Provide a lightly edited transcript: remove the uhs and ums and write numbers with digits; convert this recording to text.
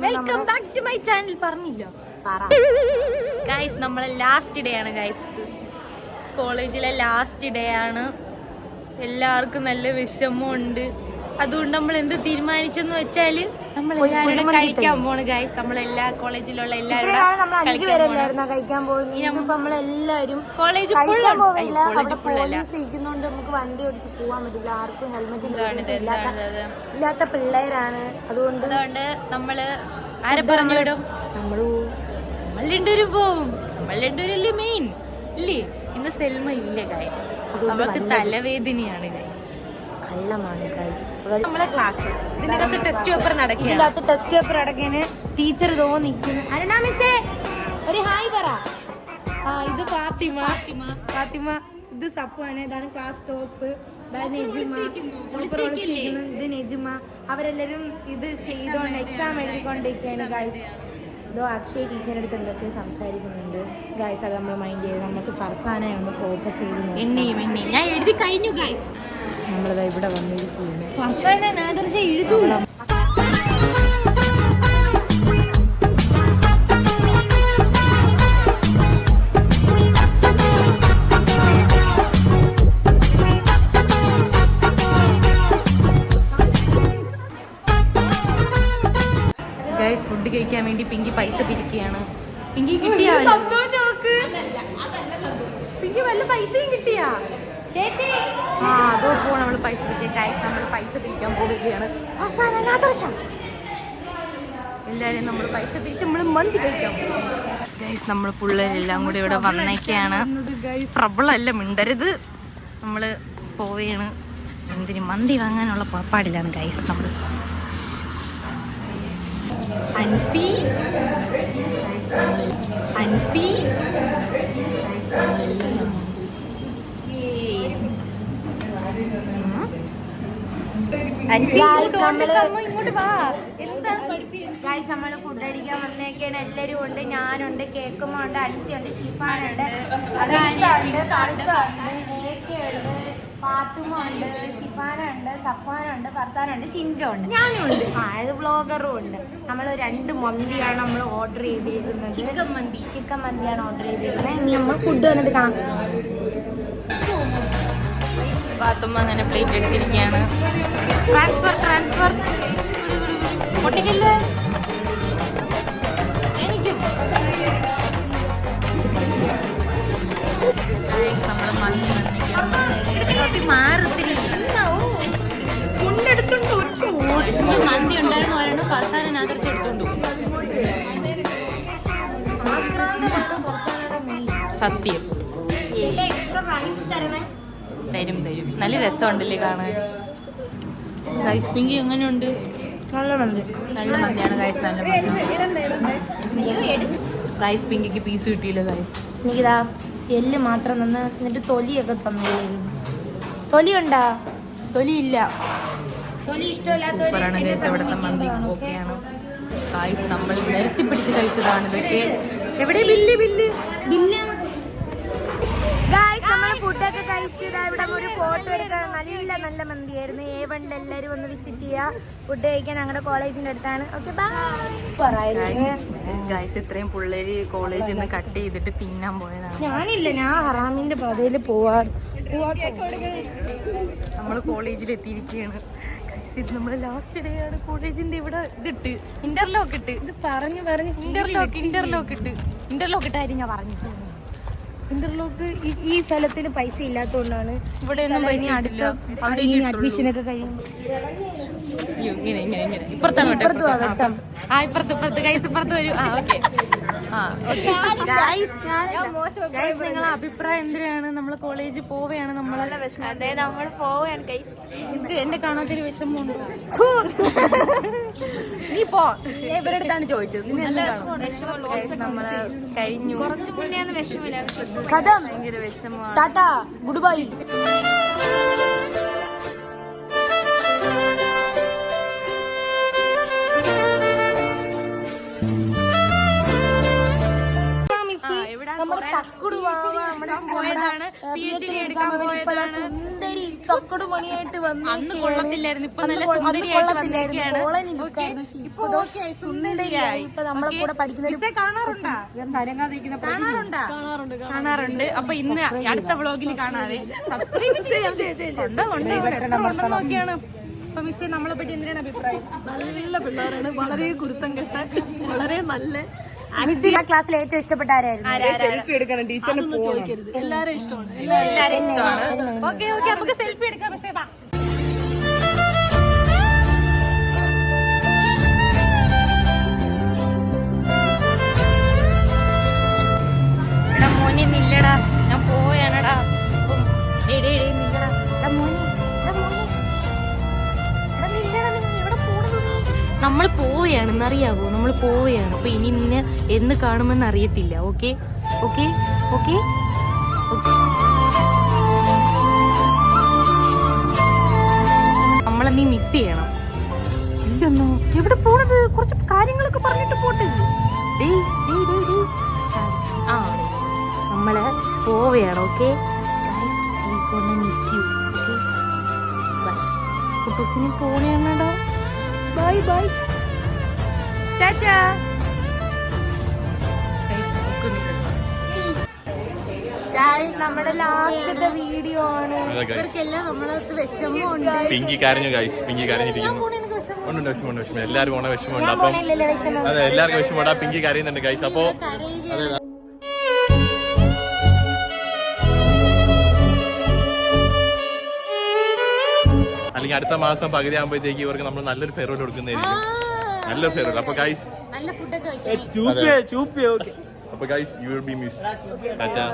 Welcome back to my channel. പറഞ്ഞില്ലോ guys, നമ്മളെ last day ആണ് ഗൈസ്. കോളേജിലെ ലാസ്റ്റ് ഡേ ആണ്. എല്ലാവർക്കും നല്ല വിഷമമുണ്ട്. അതുകൊണ്ട് നമ്മൾ എന്ത് തീരുമാനിച്ചെന്ന് വെച്ചാല് നമ്മൾ എല്ലാവരും കഴിക്കാൻ പോണ് ഗൈസ്. നമ്മളെല്ലാ കോളേജിലുള്ള എല്ലാവരും കഴിക്കാൻ പോകുന്നത്. നമ്മളെല്ലാരും കോളേജ് ഇരിക്കുന്നോണ്ട് നമുക്ക് വണ്ടി ഓടിച്ച് പോവാൻ പറ്റില്ല. ആർക്കും ഹെൽമെറ്റ് ഇല്ലാത്ത പിള്ളേരാണ്. അതുകൊണ്ട് നമ്മള് ആരെ പറഞ്ഞിടും, നമ്മൾ രണ്ടുപേരും പോവും. നമ്മൾ രണ്ടുപേരല്ലേ മെയിൻ ഇല്ലേ? ഇന്ന് സെൽമ ഇല്ല ഗൈസ്, നമുക്ക് തലവേദനയാണ് ഗൈസ്. നമ്മളെ ക്ലാസ് ഇതിനകത്ത് ടെസ്റ്റ് പേപ്പർ നടക്കുകയാണ്. ടീച്ചർ തോന്നിക്കുന്നു. അരുണ മിസ്സേ ഒരു ഹായ് പറ. ഇത് ഫാത്തിമ, ഇത് സഫ്വാന, ഇതാണ് ക്ലാസ് ടോപ്പ്. ഇത് നെജിമ. അവരെല്ലാരും ഇത് ചെയ്തോണ്ട് എക്സാം എഴുതിക്കൊണ്ടിരിക്കുകയാണ് ഗൈസ്. ഇതോ അക്ഷയ് ടീച്ചറിന്റെ അടുത്ത് എന്തൊക്കെ സംസാരിക്കുന്നുണ്ട് ഗൈസ്. അത് നമ്മൾ മൈൻഡ് ചെയ്ത് നമുക്ക് ഫർസാനെ ഒന്ന് ഫോക്കസ് ചെയ്ത് ഞാൻ എഴുതി കഴിഞ്ഞു ഗൈസ്. നമ്മളിതാ ഇവിടെ വന്നിരിക്കുകയാണ്. ഫർസാനെ ആദർശ എഴുതൂ. ഫുഡ് കഴിക്കാൻ വേണ്ടി പിങ്കി പൈസ പിരിക്കുകയാണ്. പിങ്കി കിട്ടിയാ പിങ്കി വല്ല പൈസയും കിട്ടിയാ ചേച്ചി? അതോ പോണം നമ്മള് പൈസ പിരിക്കാൻ. നമ്മൾ പൈസ പിരിക്കാൻ പോവുകയാണ്. എല്ലാരും നമ്മൾ പൈസ പിരിച്ച് നമ്മള് മന്തി കഴിക്കാൻ പോകും ഗൈസ്. നമ്മൾ പിള്ളേരെല്ലാം കൂടി ഇവിടെ വന്നേക്കാണ്. പ്രബളല്ല, മിണ്ടരുത്. നമ്മള് പോവുകയാണ്. എന്തിന് മന്തി വാങ്ങാനുള്ള പുറപ്പാടിലാണ് ഗൈസ്. നമ്മൾ അൻസി ഇങ്ങോട്ട് വാ. ഗൈസ്, നമ്മള് ഫുഡ് അടിക്കാൻ വന്നേക്കാണ്. എല്ലാരും ഉണ്ട്. ഞാനുണ്ട്, കേക്കുമ്മ ഉണ്ട്, അൻസിയുണ്ട്, ഷിഫാനുണ്ട്, ഫാത്തുമ ഉണ്ട്, ഷിഫാനുണ്ട്, സഫാനുണ്ട്, ഫർസാനുണ്ട്, ഷിൻജോ ഉണ്ട്, ഞാനും ഉണ്ട്. ഇത് വ്ളോഗറും ഉണ്ട്. നമ്മൾ 2 മന്തിയാണ് നമ്മൾ ഓർഡർ ചെയ്തിരിക്കുന്നത്. ചിക്കൻ മന്തിയാണ് ഓർഡർ ചെയ്തിരിക്കുന്നത്. ഇനി നമ്മൾ ഫുഡ് വന്നിട്ട് കാണാം. ഫാത്തുമ്മ അങ്ങനെ പ്ലേറ്റ് എടുത്തിരിക്കുകയാണ്. ട്രാൻസ്ഫർ പൊട്ടിക്കില്ലേ? എനിക്കും നമ്മള് മന്തി മാറത്തിരി മന്തി ഉണ്ടായിരുന്നു. ഒരെണ്ണം ഫർസാനെ ആദർശം എടുത്തോണ്ടു. സത്യം തരും. നല്ല രസമുണ്ടല്ലേ കാണാൻ. ഗൈസ് പിങ്കി എങ്ങനെയുണ്ട്? നല്ല മന്തിയാണ് ഗൈസ്. നല്ല ഗൈസ്. പിങ്കിക്ക് പീസ് കിട്ടിയില്ല ഗൈസ്. എനിക്കിതാ എല്ല് മാത്രം നിന്ന് എന്നിട്ട് തൊലിയൊക്കെ തന്നില്ലായിരുന്നു. തൊലിയുണ്ടാ? തൊലിയില്ല. തൊലി ഇഷ്ടമില്ലാത്തവരാണ് ഗൈസ്. ഇവിടുത്തെ മന്തി ഓക്കെയാണ് ഗൈസ്. നമ്മൾ നിരത്തി പിടിച്ച് കഴിച്ചതാണ് ഇതൊക്കെ. എവിടെ ബില്ല്? ഫുഡൊക്കെ കഴിച്ചത് ഇവിടെ ഒരു ഫോട്ടോ എടുക്കാൻ നല്ല മന്തിയായിരുന്നു. A1 എല്ലാവരും ഒന്ന് വിസിറ്റ് ചെയ്യുക. ഫുഡ് കഴിക്കാൻ ഞങ്ങളുടെ കോളേജിന്റെ അടുത്താണ്. Okay bye guys. ഇത്രയും പിള്ളേര് കോളേജിൽ നിന്ന് കട്ട് ചെയ്തിട്ട് തിന്നാൻ പോയതാണ്. ഞാനില്ല, ഞാൻ ഹറാമിന്റെ പാതയിൽ പോവാ. നമ്മൾ കോളേജിൽ എത്തിയിരിക്കുകയാണ്. ഇത് നമ്മുടെ ലാസ്റ്റ് ഡേ ആണ്. കോളേജിന്റെ ഇവിടെ ഇതിട്ട് ഇന്റർലോക്ക് ഇട്ട് ഇത് പറഞ്ഞു ഇന്റർലോക്ക് ഇട്ടായിരുന്നു ഞാൻ പറഞ്ഞു. ഇന്റർലോക്ക് ഈ സ്ഥലത്തിന് പൈസ ഇല്ലാത്തതുകൊണ്ടാണ്. ഇവിടെ അഡ്മിഷൻ ഒക്കെ കഴിയുമ്പോൾ നിങ്ങളെ അഭിപ്രായം എന്തിനാണ്? നമ്മള് കോളേജിൽ പോവുകയാണ്. നമ്മൾ പോവുകയാണ്. എന്റെ കാണാത്തൊരു വിഷമമുണ്ട്. നീ പോ. ഇവരുടെ അടുത്താണ് ചോദിച്ചത്. നമ്മള് കഴിഞ്ഞു. കുറച്ച് മുന്നേ വിഷമില്ല. ഭയങ്കര വിഷമമാണ്. Tata, good bye. തക്കുടു വാവ നമ്മുടെ പോയതാണ് PhD എടുക്കാൻ പോയതാണ്. സുന്ദരി തക്കുടു മണിയായിട്ട് അന്ന് കൊള്ളത്തില്ലായിരുന്നു, ഇപ്പൊ നല്ല സുന്ദരിയായിട്ട് വന്നിരിക്കുകയാണ്. സുന്ദരിയായി ഇപ്പൊ നമ്മളെ കൂടെ പഠിക്കുന്ന കാണാറുണ്ട്. അപ്പൊ ഇന്ന് അടുത്ത വ്ളോഗിൽ കാണാതെ സബ്സ്ക്രൈബ് ചെയ്യാൻ നോക്കിയാണ്. അപ്പൊ മിസ്സേ നമ്മളെ പറ്റി എന്തിനാണ് അഭിപ്രായം? നല്ല പിള്ളേരാണ്, വളരെ കുരുത്തം കെട്ട, വളരെ നല്ല. ക്ലാസ്സിൽ ഏറ്റവും ഇഷ്ടപ്പെട്ട ആരായിരുന്നു? സെൽഫി എടുക്കണം ടീച്ചറിന് ചോദിക്കരുത്, എല്ലാരും ഇഷ്ടമാണ്. എല്ലാരും ഇഷ്ടമാണ്. ഓക്കെ ഓക്കെ, നമുക്ക് സെൽഫി എടുക്കാം മിസ്സേ. വാ. എടാ മോനെ നില്ലടാ, ഞാൻ പോയാനടാ. നില്ലടാ. എടാ മോനെ, എടാ മോനെ. എടാ നില്ലടാ, നിങ്ങൾ എവിടെ പോണത് നീ? നമ്മൾ പോവുകയാണെന്നറിയാവോ, നമ്മൾ പോവുകയാണ്. അപ്പൊ ഇനി നിന്നെ എന്ന് കാണുമെന്ന് അറിയത്തില്ല. Okay okay okay. നമ്മളെ നീ മിസ് ചെയ്യണം. ഇല്ലെന്നോ? എവിടെ പോണത്? കുറച്ച് കാര്യങ്ങളൊക്കെ പറഞ്ഞിട്ട് പോട്ടെ. ആ നമ്മള് പോവുകയാണ്. Okay miss you. Okay bye. കുട്ടൂസിന് പോണേടാ. Bye bye, tata. നമ്മുടെ ലാസ്റ്റത്തെ വീഡിയോ ആണ്. ഇവർക്കെല്ലാം നമ്മളത് വിഷമമുണ്ട്. പിങ്കി കരഞ്ഞു ഗൈസ്, പിങ്കി കരഞ്ഞിരിക്കുന്നു. ഉണ്ട് വിഷമമുണ്ട്. എല്ലാവരും ഓണ വിഷമമുണ്ട്. അപ്പം അതെ, എല്ലാവർക്കും വിഷമമുണ്ട്. ആ പിങ്കി കരയുന്നുണ്ട് ഗൈസ്. അപ്പോ അതെ, അല്ലെങ്കിൽ അടുത്ത മാസം പകുതി ആകുമ്പോഴത്തേക്ക് ഇവർക്ക് നമ്മൾ നല്ലൊരു ഫെയർവെൽ കൊടുക്കുന്നതായിരിക്കും. നല്ലൊരു ഫെയർവെൽ. അപ്പൊ ഗൈസ് നല്ല ഫുഡൊക്കെ അപ്പൊ guys you will be missed. Tata.